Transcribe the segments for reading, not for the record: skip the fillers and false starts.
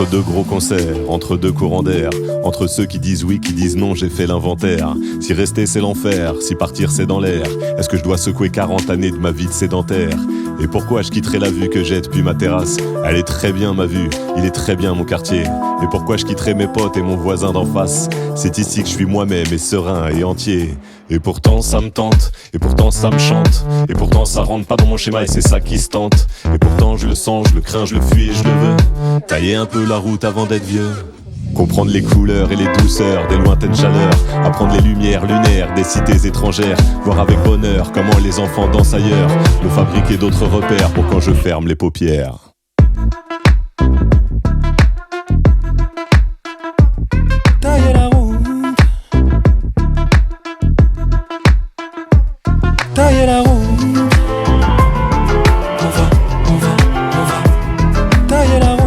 Entre deux gros concerts, entre deux courants d'air, entre ceux qui disent oui, qui disent non, j'ai fait l'inventaire. Si rester c'est l'enfer, si partir c'est dans l'air, est-ce que je dois secouer 40 années de ma vie de sédentaire? Et pourquoi je quitterai la vue que j'ai depuis ma terrasse? Elle est très bien ma vue, il est très bien mon quartier. Et pourquoi je quitterai mes potes et mon voisin d'en face? C'est ici que je suis moi-même et serein et entier. Et pourtant ça me tente, et pourtant ça me chante, et pourtant ça rentre pas dans mon schéma et c'est ça qui se tente. Et pourtant je le sens, je le crains, je le fuis et je le veux. Tailler un peu la route avant d'être vieux. Comprendre les couleurs et les douceurs des lointaines chaleurs. Apprendre les lumières lunaires des cités étrangères. Voir avec bonheur comment les enfants dansent ailleurs. Me fabriquer d'autres repères pour quand je ferme les paupières. Tailler la route, tailler la route. On va tailler la route.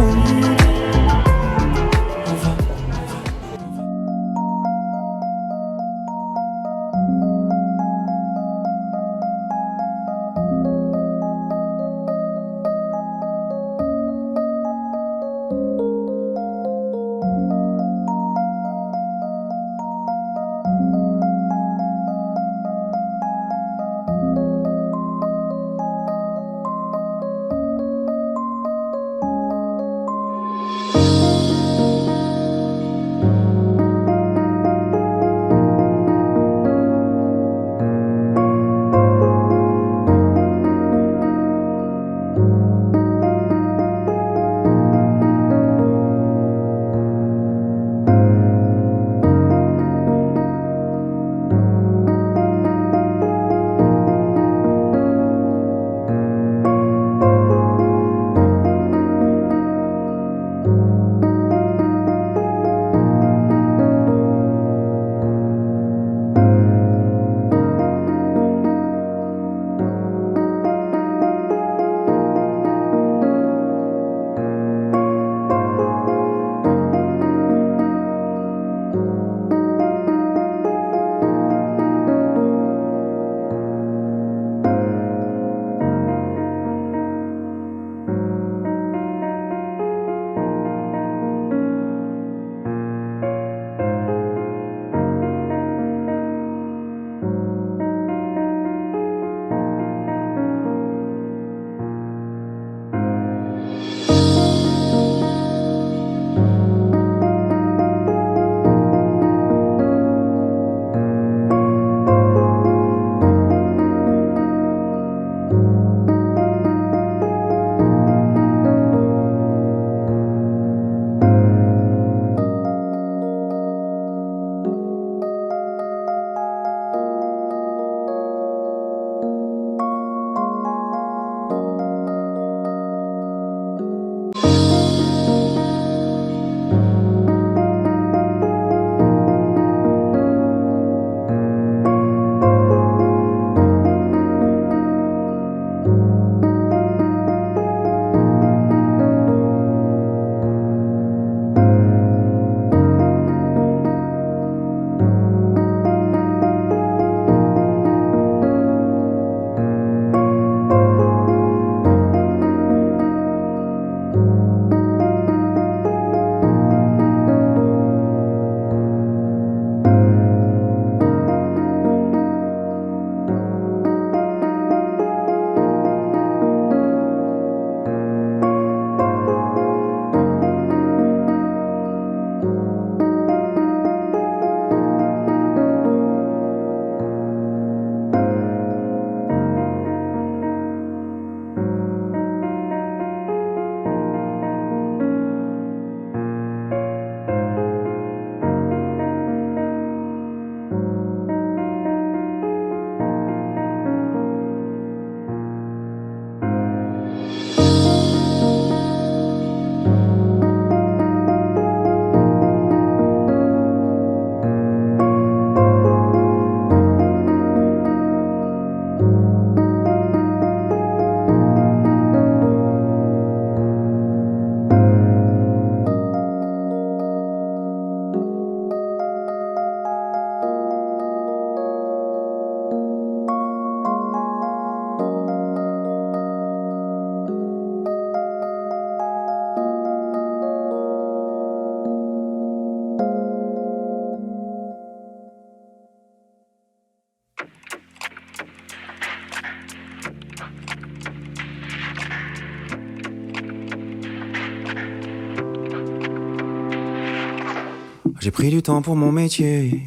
J'ai pris du temps pour mon métier,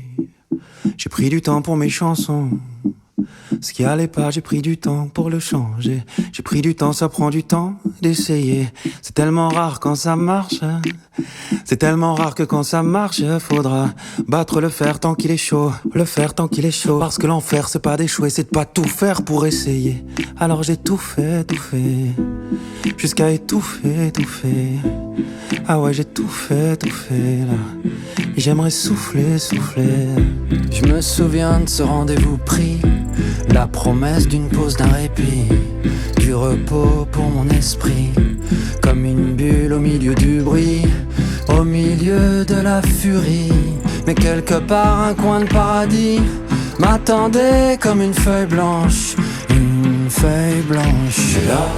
j'ai pris du temps pour mes chansons. Ce qui allait pas, j'ai pris du temps pour le changer. J'ai pris du temps, ça prend du temps d'essayer. C'est tellement rare quand ça marche. C'est tellement rare que quand ça marche, faudra battre le fer tant qu'il est chaud. Le fer tant qu'il est chaud. Parce que l'enfer, c'est pas d'échouer, c'est de pas tout faire pour essayer. Alors j'ai tout fait. Jusqu'à étouffer. Ah ouais, j'ai tout fait là. Et j'aimerais souffler. Je me souviens de ce rendez-vous pris, la promesse d'une pause, d'un répit, du repos pour mon esprit, comme une bulle au milieu du bruit, au milieu de la furie. Mais quelque part un coin de paradis m'attendait comme une feuille blanche, une feuille blanche. Et là,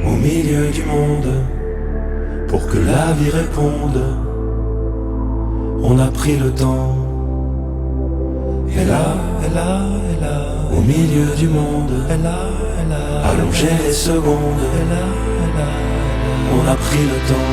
au milieu du monde, pour que la vie réponde, on a pris le temps. Et là, au milieu du monde, allongé les secondes, on a pris le temps.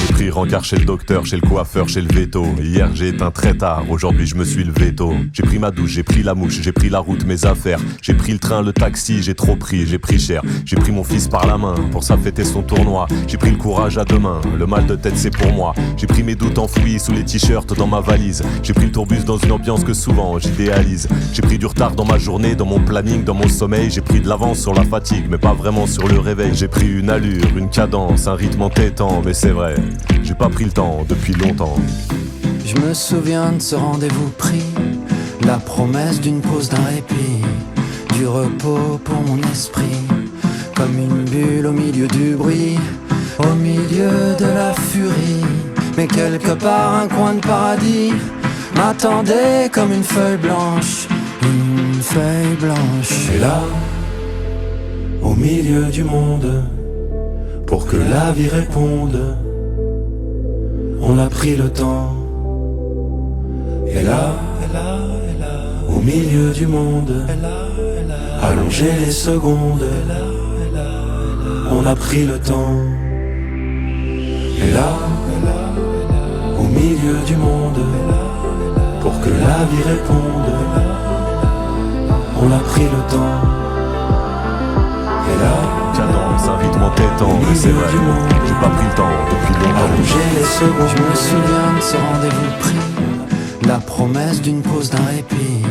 J'ai pris rencard chez le docteur, chez le coiffeur, chez le veto. Hier j'ai éteint très tard, aujourd'hui je me suis levé tôt. J'ai pris ma douche, j'ai pris la mouche, j'ai pris la route, mes affaires. J'ai pris le train, le taxi, j'ai trop pris, j'ai pris cher. J'ai pris mon fils par la main pour ça fêter son tournoi. J'ai pris le courage à deux mains, le mal de tête c'est pour moi. J'ai pris mes doutes enfouis sous les t-shirts dans ma valise. J'ai pris le tourbus dans une ambiance que souvent j'idéalise. J'ai pris du retard dans ma journée, dans mon planning, dans mon sommeil. J'ai pris de l'avance sur la fatigue, mais pas vraiment sur le réveil. J'ai pris une allure, une cadence, un rythme entêtant, mais c'est vrai, j'ai pas pris le temps depuis longtemps. Je me souviens de ce rendez-vous pris, la promesse d'une pause, d'un répit, du repos pour mon esprit, comme une bulle au milieu du bruit, au milieu de la furie. Mais quelque part un coin de paradis m'attendait comme une feuille blanche, une feuille blanche. Et là, au milieu du monde, pour que la vie réponde, on a pris le temps. Et là, au milieu du monde, allongé les secondes, on a pris le temps. Et là, au milieu du monde, pour que la vie réponde, on a pris le temps. Et là, Cadence, un rythme entêtant, mais c'est vrai, j'ai pas pris le temps depuis longtemps. allongé les secondes, Je me souviens de ce rendez-vous pris, la promesse d'une pause, d'un répit,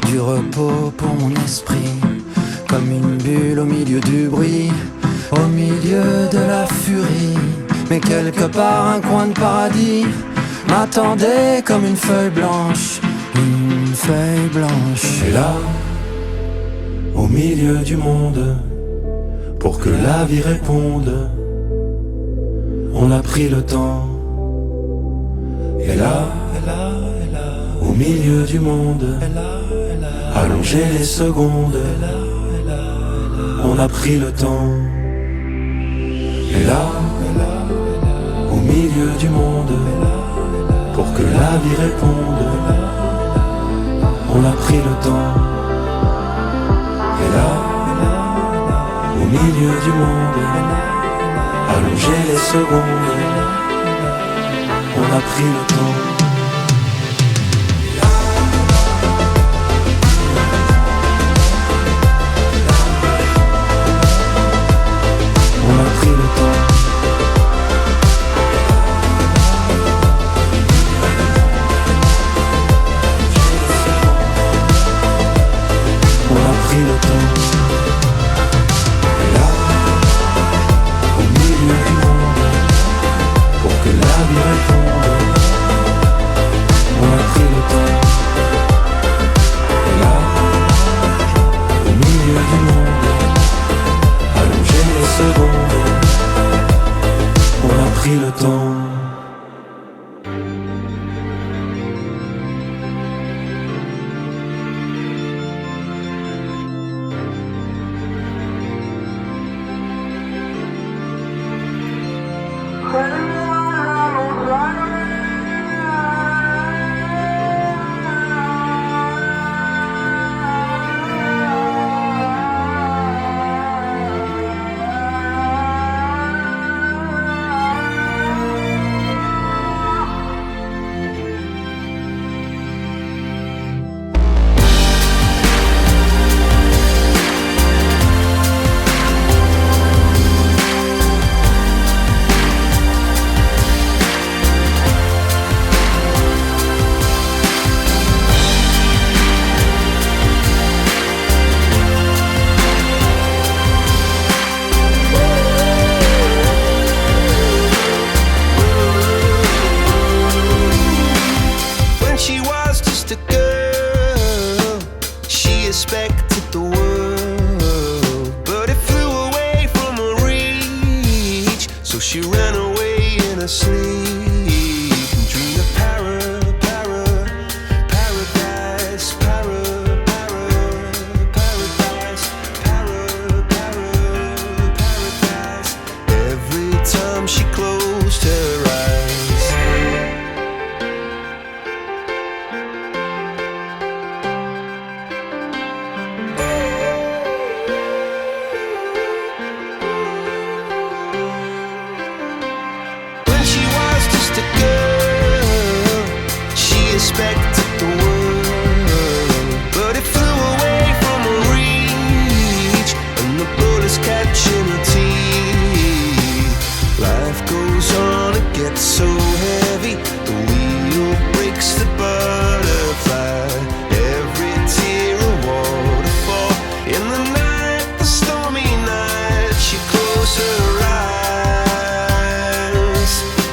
du repos pour mon esprit, comme une bulle au milieu du bruit, au milieu de la furie. Mais quelque part un coin de paradis m'attendait comme une feuille blanche, une feuille blanche. Et là, au milieu du monde, pour que la vie réponde, on a pris le temps. Et là, au milieu du monde, allongé les secondes, on a pris le temps. Et là, au milieu du monde, pour que la vie réponde, on a pris le temps. Et là, au milieu du monde, allongé les secondes, on a pris le temps. On a pris le temps. On a pris le temps. Et là, au milieu du monde, pour que la vie réponde, on a pris le temps. Et là, au milieu du monde, allongé les secondes, on a pris le temps. away in her sleep and dream of paradise, paradise. Every time she closed her eyes. When she was just a girl, she expected the world, but it flew away from her reach, and the bullets catching her teeth. Life goes on, it gets so heavy, the wheel breaks the butterfly. Every tear a waterfall. In the night, the stormy night, she closed her eyes.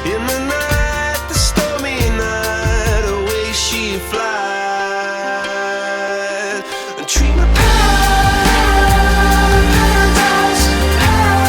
In the night, the stormy night, away she flies. And dream of paradise, paradise.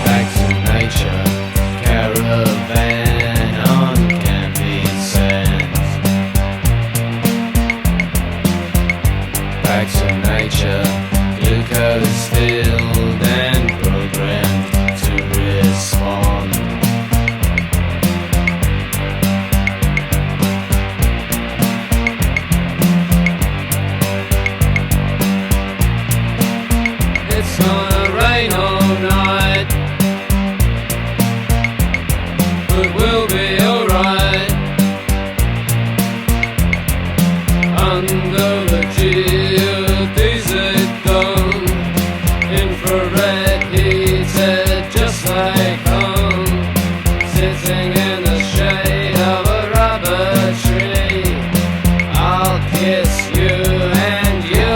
Back to nature, caravan on candy sands. Back to nature, glucose filled and programmed to respond. It's gonna rain all night, but we'll be alright. Under the geodesic dome, infrared heated just like home. Sitting in the shade of a rubber tree, I'll kiss you and you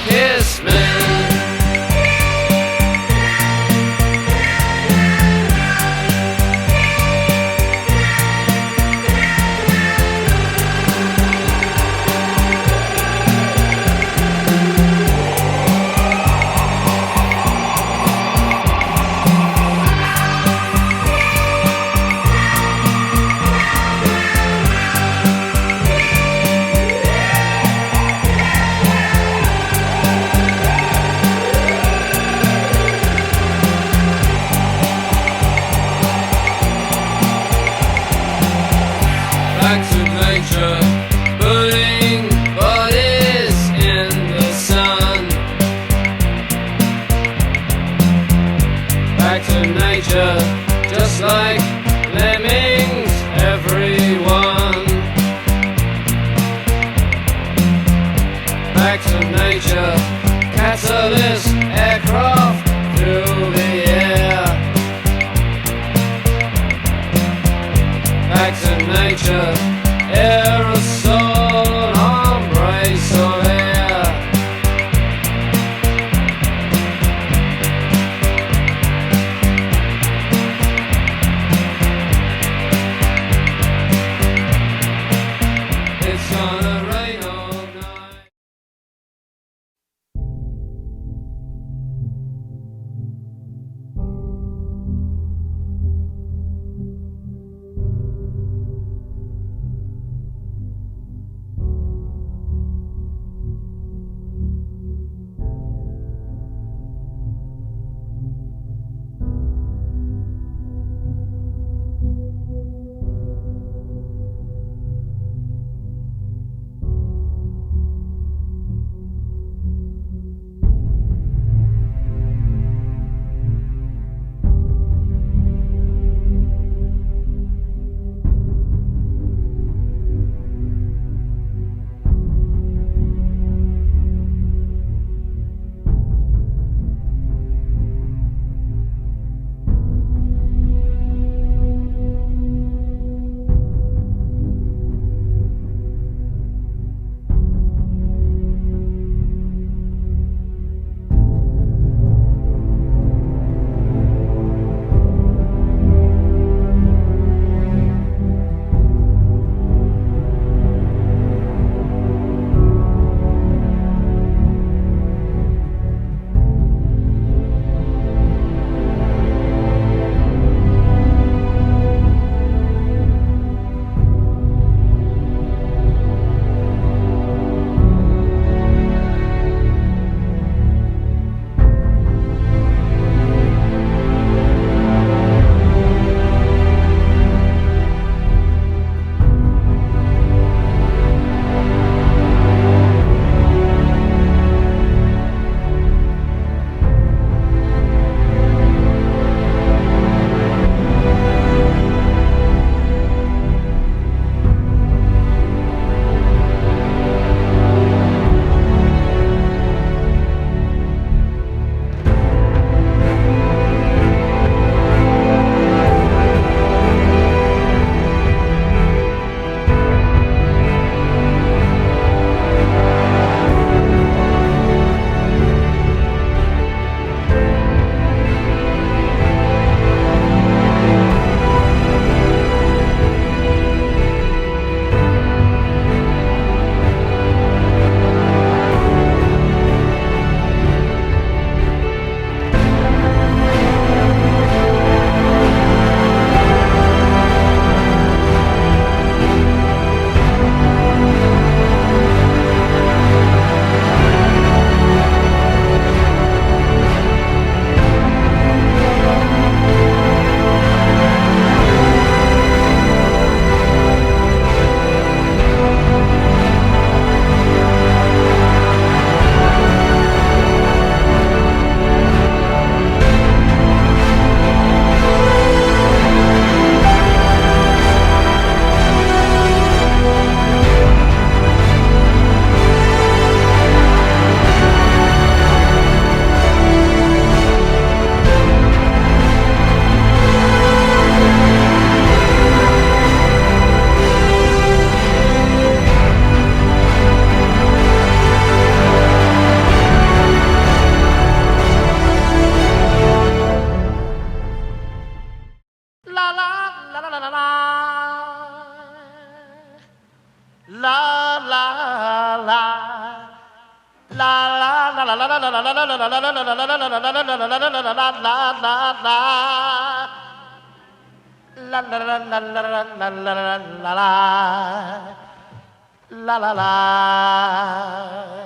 kiss me. Back to nature, burning bodies in the sun. Back to nature, just like lemmings, everyone. Back to nature, catalyst aircraft through the air. Back to nature, aerosol embrace of air. It's gonna rain all night. La la la. La la la la la la la la la la la la la la la la